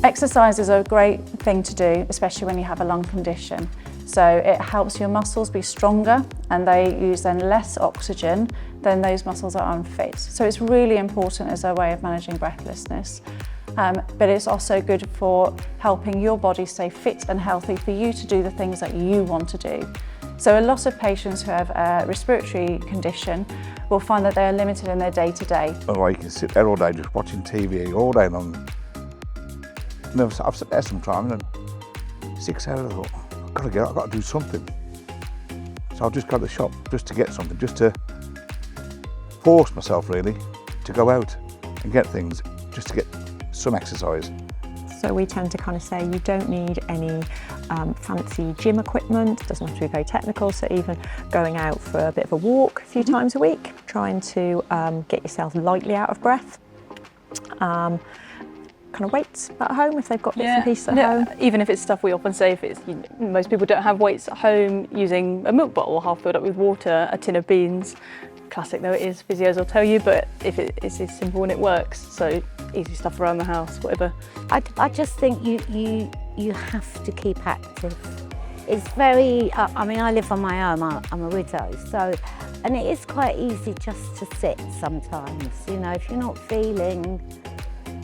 Exercise is a great thing to do, especially when you have a lung condition. So it helps your muscles be stronger and they use then less oxygen than those muscles that are unfit. So it's really important as a way of managing breathlessness. But it's also good for helping your body stay fit and healthy for you to do the things that you want to do. So a lot of patients who have a respiratory condition will find that they are limited in their day-to-day. Oh, you can sit there all day just watching TV all day long. I've sat there sometimes and 6 hours I thought, I've got to do something. So I've just got to the shop just to get something, just to force myself really to go out and get things, just to get some exercise. So we tend to kind of say you don't need any fancy gym equipment, it doesn't have to be very technical, so even going out for a bit of a walk a few times a week, trying to get yourself lightly out of breath. Kind of weights at home if they've got bits and pieces at home. Even if it's stuff we often say, if it's, most people don't have weights at home, using a milk bottle half filled up with water, a tin of beans. Classic though it is, physios will tell you, but if it's simple and it works, so easy stuff around the house, whatever. I just think you have to keep active. It's very, I mean, I live on my own, I'm a widow, so, and it is quite easy just to sit sometimes, you know, if you're not feeling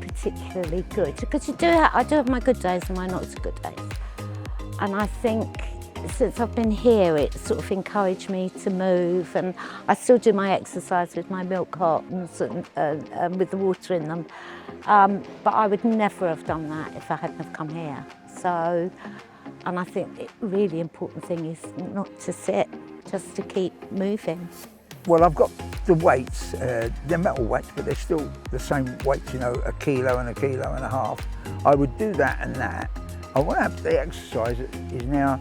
particularly good, because I do have my good days and my not so good days. And I think since I've been here, it sort of encouraged me to move, and I still do my exercise with my milk cartons and with the water in them. But I would never have done that if I hadn't have come here. So, and I think the really important thing is not to sit, just to keep moving. Well, I've got the weights, they're metal weights, but they're still the same weights, you know, 1.5 kilos. I would do that and that. I want to have the exercise that is now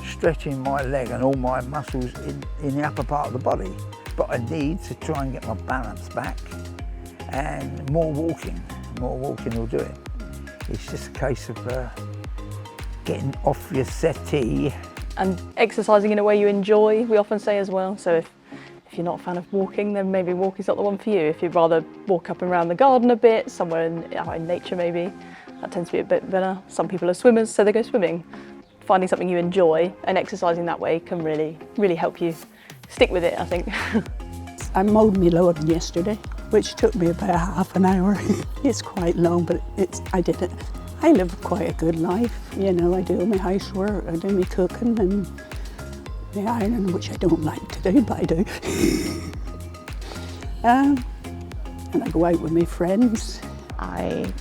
stretching my leg and all my muscles in the upper part of the body. But I need to try and get my balance back, and more walking will do it. It's just a case of getting off your settee. And exercising in a way you enjoy, we often say as well. So if you're not a fan of walking, then maybe walking's not the one for you. If you'd rather walk up and around the garden a bit, somewhere in nature maybe, that tends to be a bit better. Some people are swimmers, so they go swimming. Finding something you enjoy and exercising that way can really help you stick with it, I think. I mowed my lawn yesterday, which took me about half an hour. It's quite long, but I did it. I live quite a good life, you know. I do my housework, I do my cooking and the ironing, which I don't like to do, but I do. And I go out with my friends. I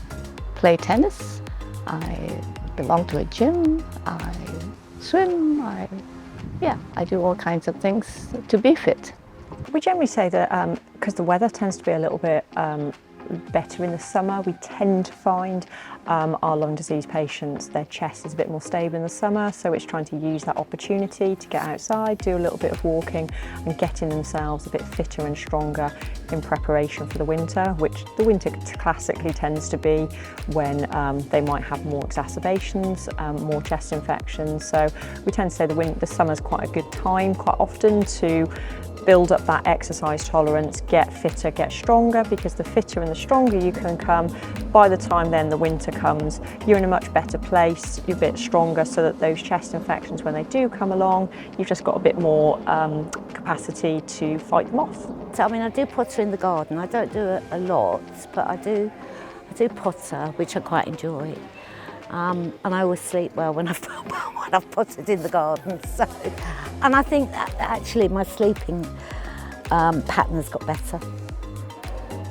play tennis, I belong to a gym, I swim, I do all kinds of things to be fit. We generally say that because the weather tends to be a little bit better in the summer, we tend to find our lung disease patients, their chest is a bit more stable in the summer, so it's trying to use that opportunity to get outside, do a little bit of walking and getting themselves a bit fitter and stronger in preparation for the winter, which the winter classically tends to be when they might have more exacerbations, more chest infections. So we tend to say the summer's quite a good time quite often to build up that exercise tolerance, get fitter, get stronger, because the fitter and the stronger you can come, by the time then the winter comes, you're in a much better place, you're a bit stronger, so that those chest infections, when they do come along, you've just got a bit more capacity to fight them off. So, I mean, I do potter in the garden. I don't do it a lot, but I do potter, which I quite enjoy. And I always sleep well when I've potted in the garden. So, and I think that actually my sleeping pattern has got better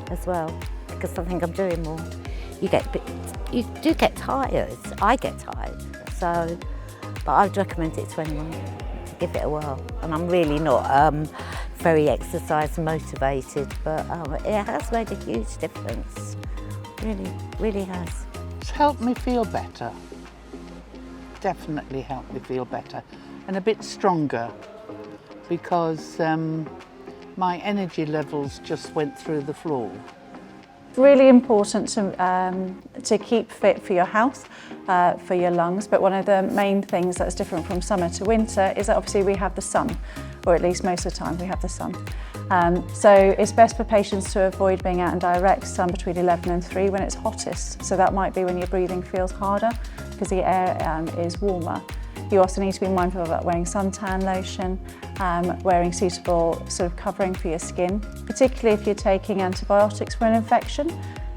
as well, because I think I'm doing more. You do get tired. I get tired. So, but I'd recommend it to anyone to give it a whirl. And I'm really not very exercise motivated, but it has made a huge difference. Really, really has. It's helped me feel better. Definitely helped me feel better and a bit stronger, because my energy levels just went through the floor. It's really important to keep fit for your health, for your lungs, but one of the main things that's different from summer to winter is that obviously we have the sun, or at least most of the time we have the sun. So it's best for patients to avoid being out in direct sun between 11 and 3 when it's hottest. So that might be when your breathing feels harder because the air is warmer. You also need to be mindful about wearing suntan lotion, wearing suitable sort of covering for your skin, particularly if you're taking antibiotics for an infection.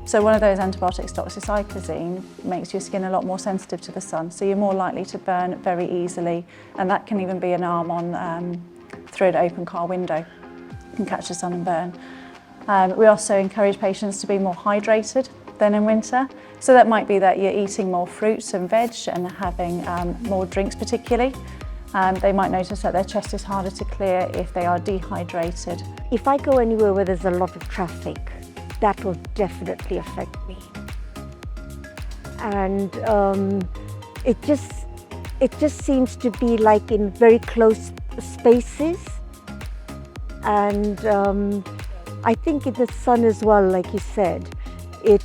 So one of those antibiotics, doxycycline, makes your skin a lot more sensitive to the sun, so you're more likely to burn very easily, and that can even be an arm on through an open car window. You can catch the sun and burn. We also encourage patients to be more hydrated than in winter, so that might be that you're eating more fruits and veg and having more drinks particularly. They might notice that their chest is harder to clear if they are dehydrated. If I go anywhere where there's a lot of traffic, that will definitely affect me. And it just seems to be like in very close spaces. And I think in the sun as well, like you said, it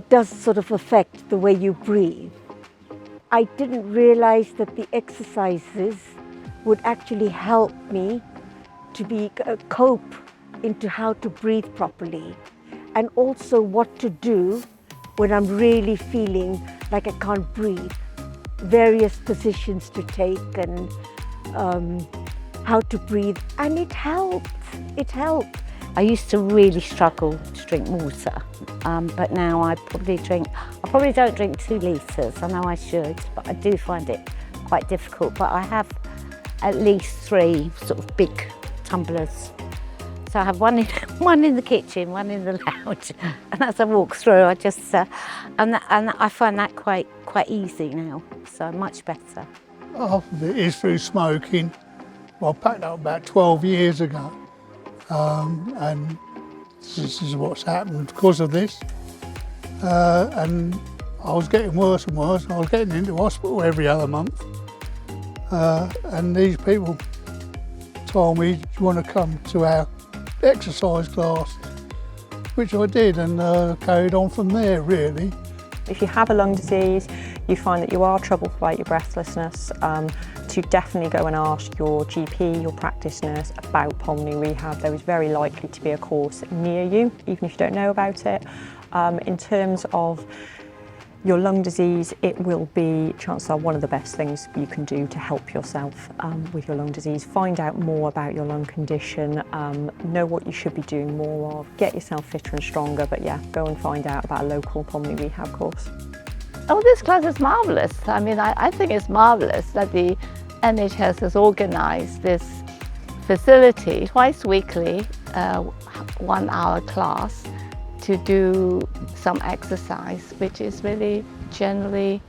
does sort of affect the way you breathe. I didn't realize that the exercises would actually help me to cope into how to breathe properly, and also what to do when I'm really feeling like I can't breathe. Various positions to take and how to breathe, and it helped. It helped. I used to really struggle to drink water, but now I probably don't drink 2 litres. I know I should, but I do find it quite difficult. But I have at least 3 sort of big tumblers. So I have one in the kitchen, one in the lounge, and as I walk through, I just and I find that quite easy now. So much better. Half of it is through smoking. Well, I packed up about 12 years ago, and this is what's happened because of this. And I was getting worse and worse. I was getting into hospital every other month, and these people told me, "Do you want to come to our exercise class?" Which I did, and carried on from there, really. If you have a lung disease, you find that you are troubled about your breathlessness, to definitely go and ask your GP, your practice nurse about pulmonary rehab. There is very likely to be a course near you, even if you don't know about it. In terms of your lung disease, it will be, chances are, one of the best things you can do to help yourself with your lung disease. Find out more about your lung condition, know what you should be doing more of, get yourself fitter and stronger, but yeah, go and find out about a local pulmonary rehab course. Oh, this class is marvellous. I mean, I think it's marvellous that the NHS has organised this facility twice weekly, 1 hour class, to do some exercise, which is really generally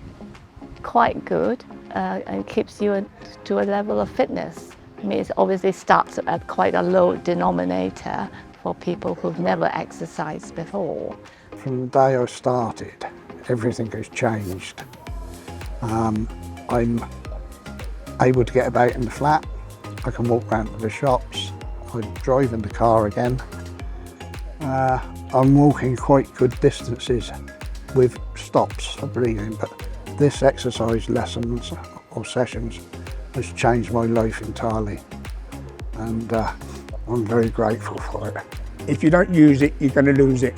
quite good and keeps you to a level of fitness. I mean, it obviously starts at quite a low denominator for people who've never exercised before. From the day I started, everything has changed. I'm able to get about in the flat. I can walk round to the shops. I drive in the car again. I'm walking quite good distances with stops for breathing, but this exercise lessons or sessions has changed my life entirely, and I'm very grateful for it. If you don't use it, you're going to lose it.